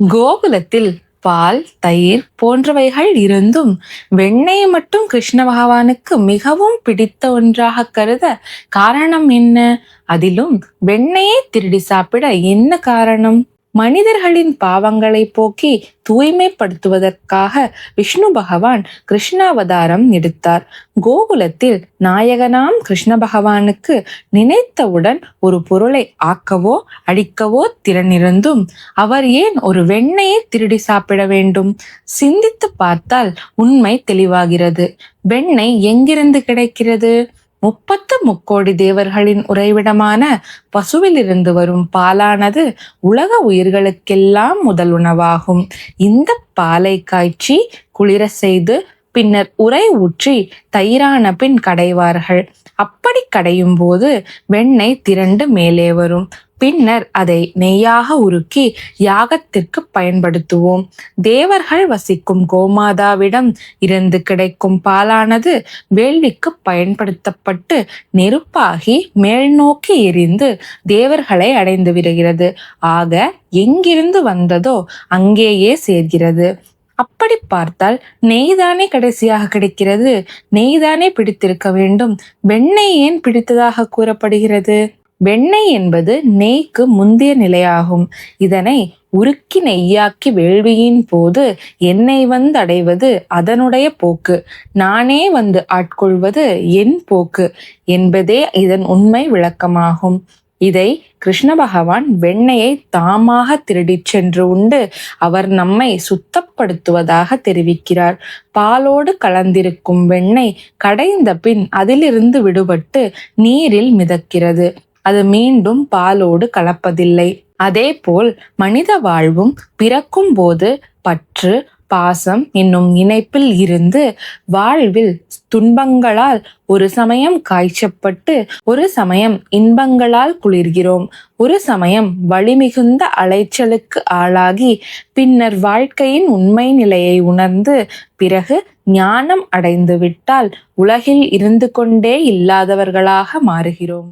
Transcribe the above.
கோகுலத்தில் பால், தயிர் போன்றவைகள் இருந்தும் வெண்ணெயை மட்டும் கிருஷ்ண பகவானுக்கு மிகவும் பிடித்த ஒன்றாக கருத காரணம் என்ன? அதிலும் வெண்ணெயை திருடி சாப்பிட என்ன காரணம்? மனிதர்களின் பாவங்களை போக்கி தூய்மைப்படுத்துவதற்காக விஷ்ணு பகவான் கிருஷ்ணாவதாரம் எடுத்தார். கோகுலத்தில் நாயகனாம் கிருஷ்ண பகவானுக்கு நினைத்தவுடன் ஒரு பொருளை ஆக்கவோ அழிக்கவோ திறனிருந்தும் அவர் ஏன் ஒரு வெண்ணெயை திருடி சாப்பிட வேண்டும்? சிந்தித்து பார்த்தால் உண்மை தெளிவாகிறது. வெண்ணெய் எங்கிருந்து கிடைக்கிறது? 33 கோடி தேவர்களின் உறைவிடமான பசுவிலிருந்து வரும் பாலானது உலக உயிர்களுக்கெல்லாம் முதல் உணவாகும். இந்த பாலை காய்ச்சி குளிர செய்து பின்னர் உரை ஊற்றி தயிரான பின் கடைவார்கள். அப்படி கடையும் போது வெண்ணெய் திரண்டு மேலே வரும். பின்னர் அதை நெய்யாக உருக்கி யாகத்திற்கு பயன்படுத்துவோம். தேவர்கள் வசிக்கும் கோமாதாவிடம் இருந்து கிடைக்கும் பாலானது வேள்விக்கு பயன்படுத்தப்பட்டு நெருப்பாகி மேல் நோக்கி எரிந்து தேவர்களை அடைந்து விடுகிறது. ஆக எங்கிருந்து வந்ததோ அங்கேயே சேர்கிறது. அப்படி பார்த்தால் நெய்தானே கடைசியாக கிடைக்கிறது. நெய்தானே பிடித்திருக்க வேண்டும். வெண்ணெய் ஏன் பிடித்ததாக கூறப்படுகிறது? வெண்ணெய் என்பது நெய்க்கு முந்தைய நிலையாகும். இதனை உருக்கி நெய்யாக்கி வேள்வியின் போது எண்ணெய் வந்து அடைவது அதனுடைய போக்கு. நானே வந்து ஆட்கொள்வது என் போக்கு என்பதே இதன் உண்மை விளக்கமாகும். இதை கிருஷ்ண பகவான் வெண்ணெயை தாமாக திருடிச் சென்று உண்டு அவர் நம்மை சுத்தப்படுத்துவதாக தெரிவிக்கிறார். பாலோடு கலந்திருக்கும் வெண்ணெய் கடைந்த பின் அதிலிருந்து விடுபட்டு நீரில் மிதக்கிறது. அது மீண்டும் பாலோடு கலப்பதில்லை. அதேபோல் மனித வாழ்வும் பிறக்கும் போது பற்று, பாசம் என்னும் இணைப்பில் இருந்து வாழ்வில் துன்பங்களால் ஒரு சமயம் காய்ச்சப்பட்டு ஒரு சமயம் இன்பங்களால் குளிர்கிறோம். ஒரு சமயம் வலிமிகுந்த அலைச்சலுக்கு ஆளாகி பின்னர் வாழ்க்கையின் உண்மை நிலையை உணர்ந்து பிறகு ஞானம் அடைந்து விட்டால் உலகில் இருந்து கொண்டே இல்லாதவர்களாக மாறுகிறோம்.